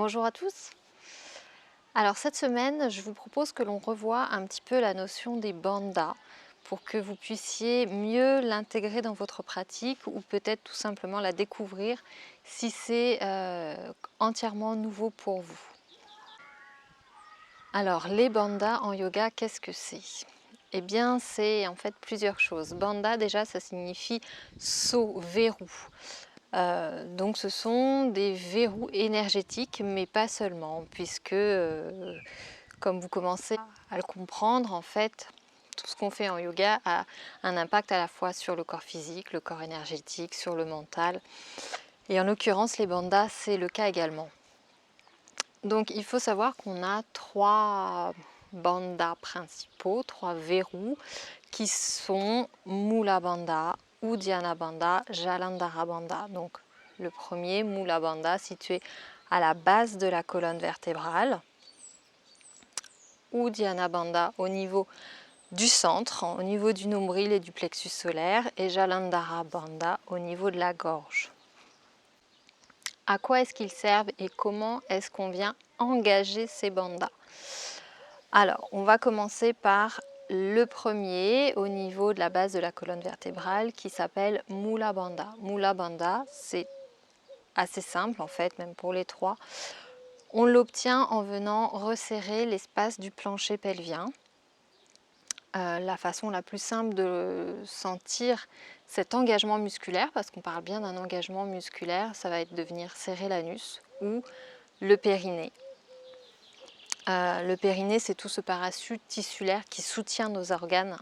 Bonjour à tous. Alors cette semaine, je vous propose que l'on revoie un petit peu la notion des bandhas pour que vous puissiez mieux l'intégrer dans votre pratique ou peut-être tout simplement la découvrir si c'est entièrement nouveau pour vous. Alors les bandhas en yoga, qu'est-ce que c'est? Eh bien, c'est en fait plusieurs choses. Bandha, déjà, ça signifie sceau, verrou. Donc ce sont des verrous énergétiques, mais pas seulement, puisque comme vous commencez à le comprendre, en fait, tout ce qu'on fait en yoga a un impact à la fois sur le corps physique, le corps énergétique, sur le mental. Et en l'occurrence, les bandhas, c'est le cas également. Donc il faut savoir qu'on a trois bandhas principaux, trois verrous, qui sont Mula Bandha, Uddiyana Bandha, Jalandhara Bandha. Donc le premier, Mula Bandha, situé à la base de la colonne vertébrale. Uddiyana Bandha au niveau du centre, au niveau du nombril et du plexus solaire, et Jalandhara Bandha au niveau de la gorge. À quoi est-ce qu'ils servent et comment est-ce qu'on vient engager ces bandhas? Alors, on va commencer par le premier au niveau de la base de la colonne vertébrale qui s'appelle Mula Bandha. Mula Bandha, c'est assez simple en fait, même pour les trois. On l'obtient en venant resserrer l'espace du plancher pelvien. La façon la plus simple de sentir cet engagement musculaire, parce qu'on parle bien d'un engagement musculaire, ça va être de venir serrer l'anus ou le périnée. Le périnée, c'est tout ce parachute tissulaire qui soutient nos organes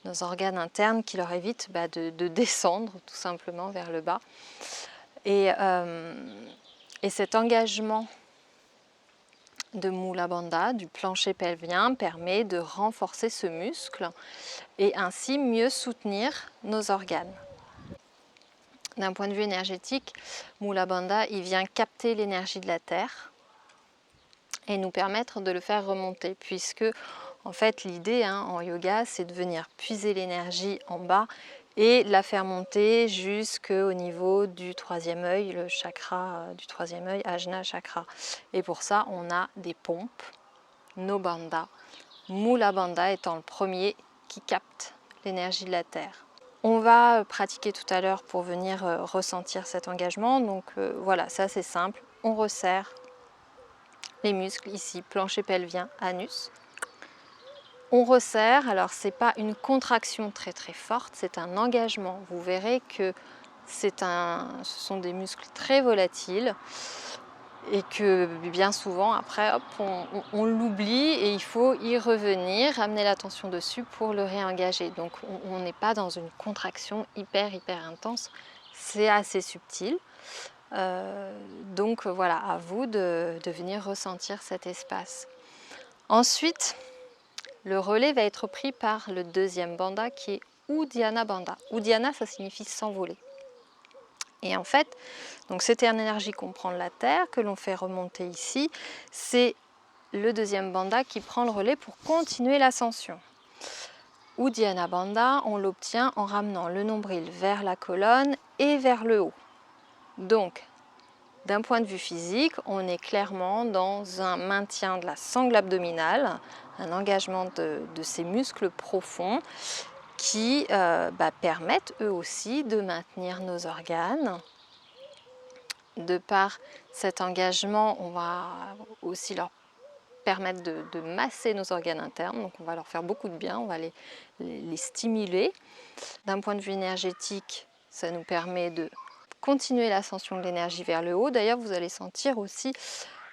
internes, qui leur évite de descendre tout simplement vers le bas. Et cet engagement de Mula Bandha, du plancher pelvien, permet de renforcer ce muscle et ainsi mieux soutenir nos organes. D'un point de vue énergétique, Mula Bandha, il vient capter l'énergie de la terre et nous permettre de le faire remonter, puisque en fait l'idée en yoga, c'est de venir puiser l'énergie en bas et la faire monter jusqu'au niveau du troisième œil, le chakra du troisième œil, Ajna Chakra. Et pour ça, on a des pompes, nos bandhas, Mula Bandha étant le premier qui capte l'énergie de la terre. On va pratiquer tout à l'heure pour venir ressentir cet engagement. Donc voilà, ça c'est simple. On resserre les muscles ici, plancher pelvien, anus. On resserre, alors c'est pas une contraction très forte, c'est un engagement. Vous verrez que ce sont des muscles très volatiles et que bien souvent après hop, on l'oublie et il faut y revenir, amener l'attention dessus pour le réengager. Donc on n'est pas dans une contraction hyper intense, c'est assez subtil. Donc voilà, à vous de venir ressentir cet espace. Ensuite, le relais va être pris par le deuxième bandha qui est Uddiyana Bandha. Uddiyana, ça signifie s'envoler. Et en fait, donc cette énergie qu'on prend de la terre, que l'on fait remonter ici, c'est le deuxième bandha qui prend le relais pour continuer l'ascension. Uddiyana Bandha, on l'obtient en ramenant le nombril vers la colonne et vers le haut. Donc, d'un point de vue physique, on est clairement dans un maintien de la sangle abdominale, un engagement de ces muscles profonds qui permettent eux aussi de maintenir nos organes. De par cet engagement, on va aussi leur permettre de masser nos organes internes, donc on va leur faire beaucoup de bien, on va les stimuler. D'un point de vue énergétique, ça nous permet de continuer l'ascension de l'énergie vers le haut. D'ailleurs, vous allez sentir aussi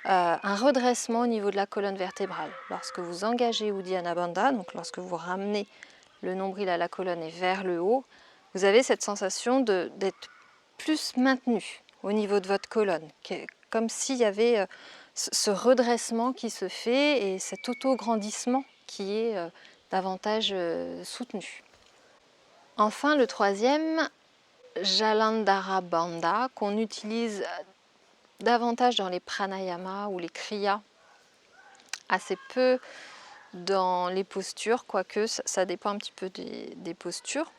un redressement au niveau de la colonne vertébrale. Lorsque vous engagez Uddiyana Bandha, donc lorsque vous ramenez le nombril à la colonne et vers le haut, vous avez cette sensation d'être plus maintenu au niveau de votre colonne, comme s'il y avait ce redressement qui se fait et cet auto-grandissement qui est davantage soutenu. Enfin, le troisième, Jalandhara Bandha, qu'on utilise davantage dans les pranayamas ou les kriyas, assez peu dans les postures, quoique ça dépend un petit peu des postures.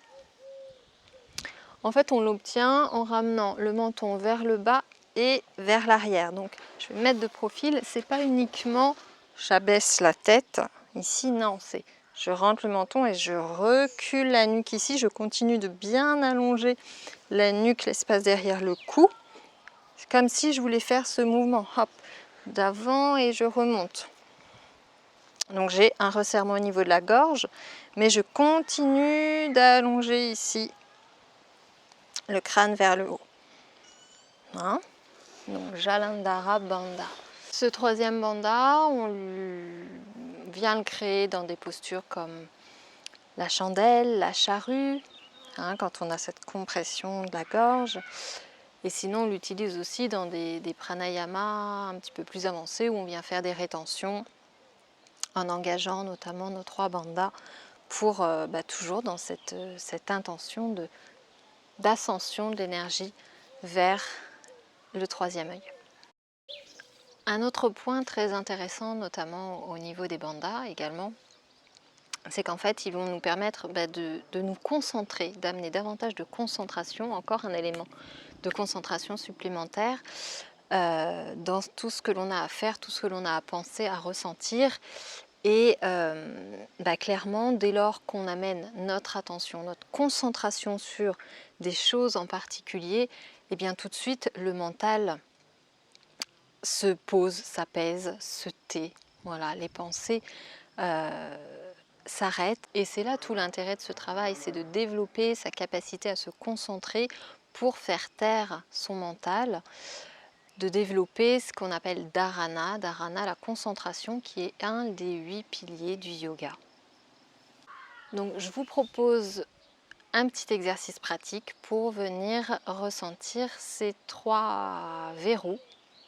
En fait, on l'obtient en ramenant le menton vers le bas et vers l'arrière. Donc je vais me mettre de profil, c'est pas uniquement j'abaisse la tête, ici non, c'est je rentre le menton et je recule la nuque ici, je continue de bien allonger la nuque, l'espace derrière le cou. C'est comme si je voulais faire ce mouvement, hop, d'avant et je remonte. Donc j'ai un resserrement au niveau de la gorge, mais je continue d'allonger ici le crâne vers le haut. Hein? Donc Jalandhara Bandha. Ce troisième bandha, on vient le créer dans des postures comme la chandelle, la charrue, hein, quand on a cette compression de la gorge. Et sinon, on l'utilise aussi dans des pranayamas un petit peu plus avancés où on vient faire des rétentions en engageant notamment nos trois bandhas pour toujours dans cette intention d'ascension de l'énergie vers le troisième œil. Un autre point très intéressant, notamment au niveau des bandhas également, c'est qu'en fait, ils vont nous permettre de nous concentrer, d'amener davantage de concentration, encore un élément de concentration supplémentaire dans tout ce que l'on a à faire, tout ce que l'on a à penser, à ressentir. Et clairement, dès lors qu'on amène notre attention, notre concentration sur des choses en particulier, et bien tout de suite, le mental se pose, s'apaise, se tait. Voilà, les pensées s'arrêtent. Et c'est là tout l'intérêt de ce travail, c'est de développer sa capacité à se concentrer pour faire taire son mental, de développer ce qu'on appelle dharana, la concentration, qui est un des 8 piliers du yoga. Donc je vous propose un petit exercice pratique pour venir ressentir ces 3 verrous,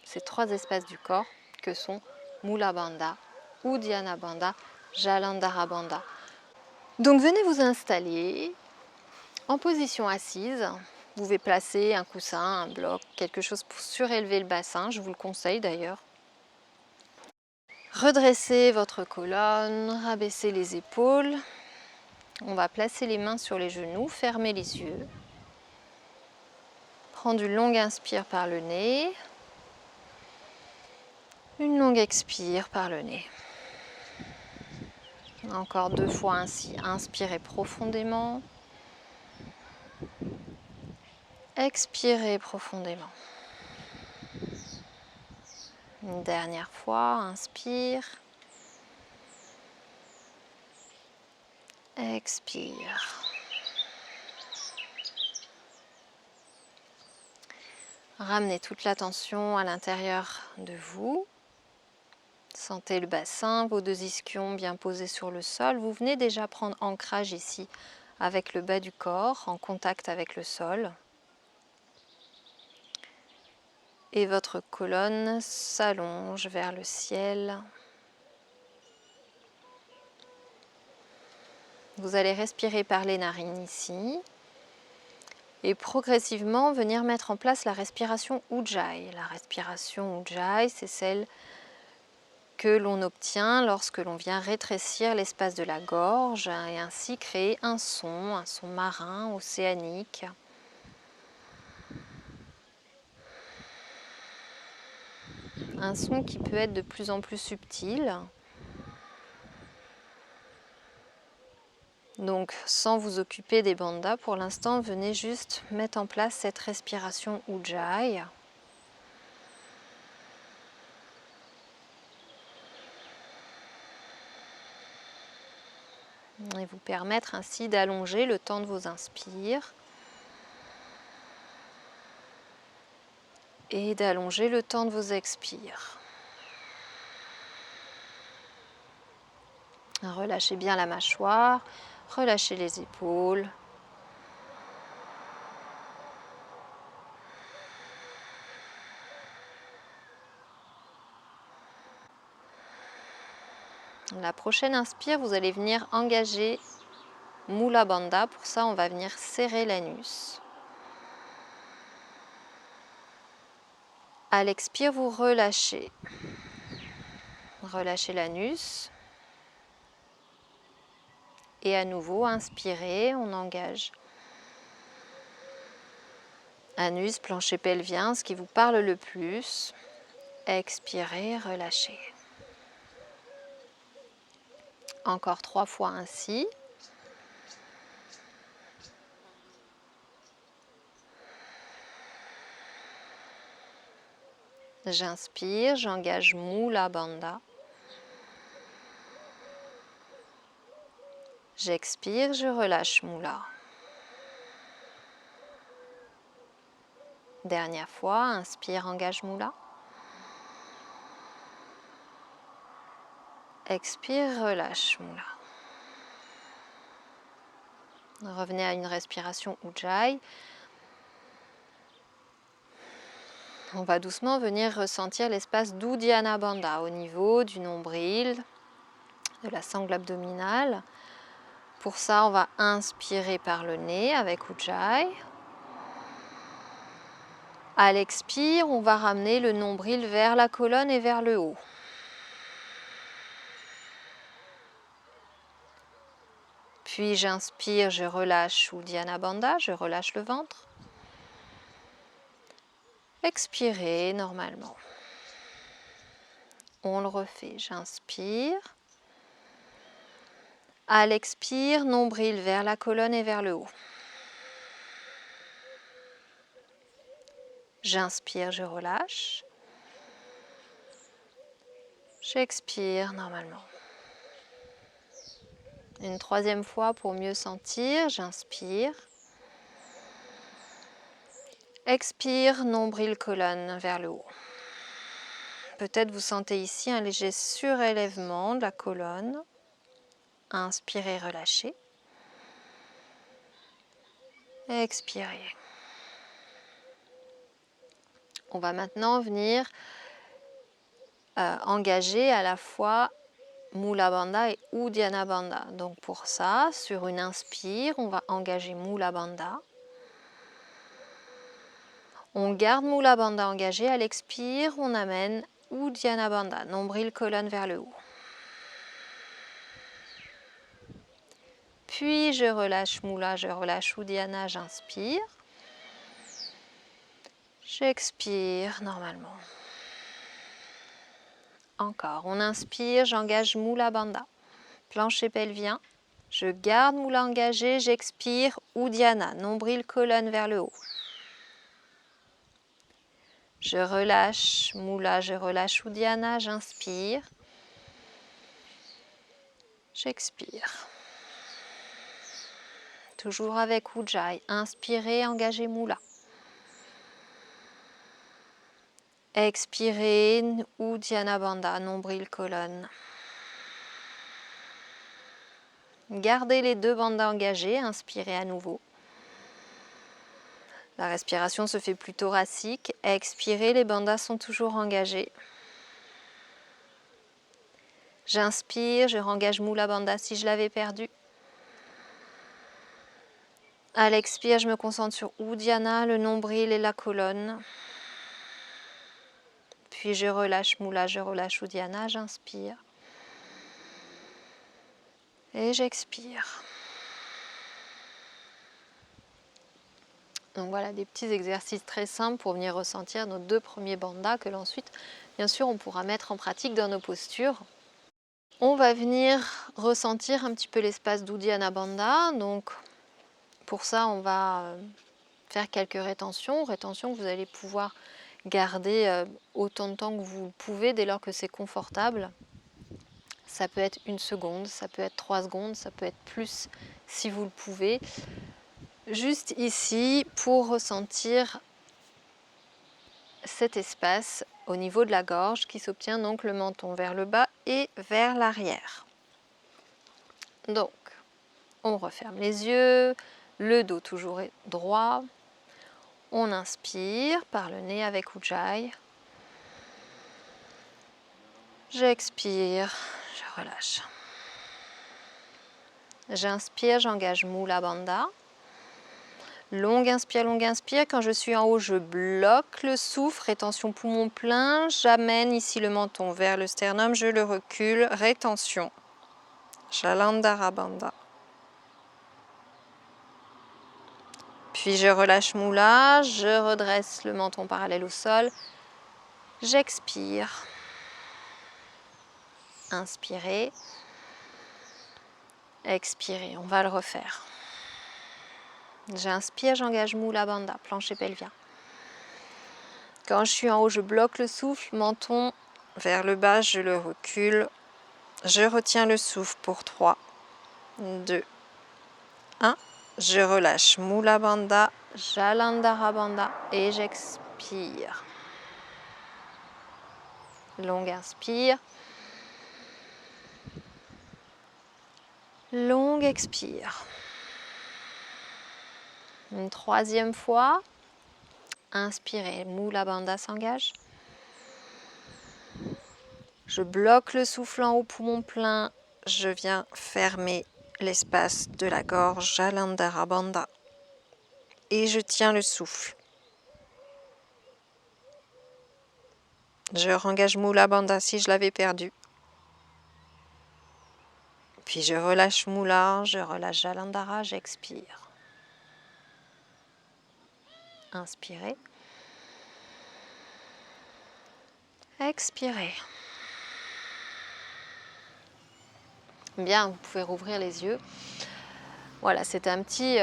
ces 3 espaces du corps que sont Mula Bandha, Uddiyana Bandha, Jalandhara Bandha. Donc venez vous installer en position assise. Vous pouvez placer un coussin, un bloc, quelque chose pour surélever le bassin, je vous le conseille d'ailleurs. Redressez votre colonne, rabaissez les épaules. On va placer les mains sur les genoux, fermer les yeux. Prendre une longue inspire par le nez. Une longue expire par le nez. Encore 2 fois ainsi. Inspirez profondément. Expirez profondément. Une dernière fois, inspire. Expire. Ramenez toute l'attention à l'intérieur de vous. Sentez le bassin, vos 2 ischions bien posés sur le sol. Vous venez déjà prendre ancrage ici avec le bas du corps, en contact avec le sol. Et votre colonne s'allonge vers le ciel. Vous allez respirer par les narines ici. Et progressivement venir mettre en place la respiration Ujjayi. La respiration Ujjayi, c'est celle que l'on obtient lorsque l'on vient rétrécir l'espace de la gorge et ainsi créer un son marin, océanique. Un son qui peut être de plus en plus subtil. Donc sans vous occuper des bandhas, pour l'instant, venez juste mettre en place cette respiration Ujjayi. Et vous permettre ainsi d'allonger le temps de vos inspires et d'allonger le temps de vos expires. Relâchez bien la mâchoire, relâchez les épaules. La prochaine inspire, vous allez venir engager Mula Bandha. Pour ça, on va venir serrer l'anus. À l'expire, vous relâchez. Relâchez l'anus. Et à nouveau, inspirez, on engage. Anus, plancher pelvien, ce qui vous parle le plus. Expirez, relâchez. Encore 3 fois ainsi. J'inspire, j'engage Mula Bandha. J'expire, je relâche Mula. Dernière fois, inspire, engage Mula. Expire, relâche Mula. Revenez à une respiration Ujjayi. On va doucement venir ressentir l'espace d'Uddiyana Bandha au niveau du nombril, de la sangle abdominale. Pour ça, on va inspirer par le nez avec Ujjayi. À l'expire, on va ramener le nombril vers la colonne et vers le haut. Puis j'inspire, je relâche Uddiyana Bandha, je relâche le ventre. Expirez normalement. On le refait, j'inspire. À l'expire, nombril vers la colonne et vers le haut. J'inspire, je relâche. J'expire normalement. Une troisième fois pour mieux sentir, j'inspire. Expire, nombril, colonne vers le haut. Peut-être vous sentez ici un léger surélèvement de la colonne. Inspirez, relâchez. Expirez. On va maintenant venir engager à la fois Mula Bandha et Uddiyana Bandha. Donc pour ça, sur une inspire, on va engager Mula Bandha. On garde Mula Bandha engagé. À l'expire, on amène Uddiyana Bandha, nombril, colonne vers le haut. Puis je relâche Mula, je relâche Uddiyana, j'inspire. J'expire normalement. Encore, on inspire, j'engage Mula Bandha, plancher pelvien. Je garde Mula engagé, j'expire Uddiyana, nombril, colonne vers le haut. Je relâche Mula, je relâche Uddiyana, j'inspire. J'expire. Toujours avec Ujjayi, inspirez, engagez Mula. Expirez, Uddiyana Bandha, nombril, colonne. Gardez les deux bandhas engagés, inspirez à nouveau. La respiration se fait plus thoracique. Expirez, les bandhas sont toujours engagés. J'inspire, je rengage Mula Bandha si je l'avais perdu. À l'expire, je me concentre sur Uddiyana, le nombril et la colonne. Puis je relâche Mula, je relâche Uddiyana, j'inspire. Et j'expire. Donc voilà des petits exercices très simples pour venir ressentir nos deux premiers bandhas que l'ensuite, bien sûr, on pourra mettre en pratique dans nos postures. On va venir ressentir un petit peu l'espace d'Uddiyana Bandha. Donc pour ça, on va faire quelques rétentions que vous allez pouvoir garder autant de temps que vous le pouvez dès lors que c'est confortable. Ça peut être 1 seconde, ça peut être 3 secondes, ça peut être plus si vous le pouvez. Juste ici pour ressentir cet espace au niveau de la gorge qui s'obtient donc le menton vers le bas et vers l'arrière. Donc, on referme les yeux, le dos toujours droit. On inspire par le nez avec Ujjayi. J'expire, je relâche. J'inspire, j'engage Mula Bandha. Longue inspire. Quand je suis en haut, je bloque le souffle. Rétention poumon plein. J'amène ici le menton vers le sternum. Je le recule. Rétention. Jalandhara Bandha. Puis je relâche moula, je redresse le menton parallèle au sol. J'expire. Inspirez. Expirez, on va le refaire. J'inspire, j'engage moula bandha, plancher pelvien. Quand je suis en haut, je bloque le souffle, menton vers le bas, je le recule. Je retiens le souffle pour 3, 2, 1. Je relâche moula bandha, jalandhara bandha et j'expire. Longue inspire. Longue expire. Une troisième fois. Inspirez, moula bandha s'engage. Je bloque le souffle en haut, poumon plein. Je viens fermer l'espace de la gorge, jalandhara bandha. Et je tiens le souffle. Je rengage moula bandha si je l'avais perdu. Puis je relâche moula, je relâche jalandhara, j'expire. Inspirez. Expirez. Bien, vous pouvez rouvrir les yeux. Voilà, c'était un petit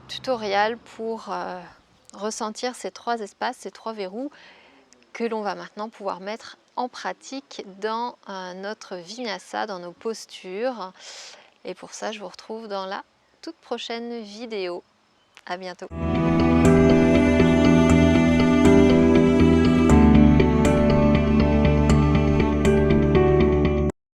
tutoriel pour ressentir ces 3 espaces, ces 3 verrous que l'on va maintenant pouvoir mettre en pratique dans notre vinyasa, dans nos postures. Et pour ça, je vous retrouve dans la toute prochaine vidéo. À bientôt.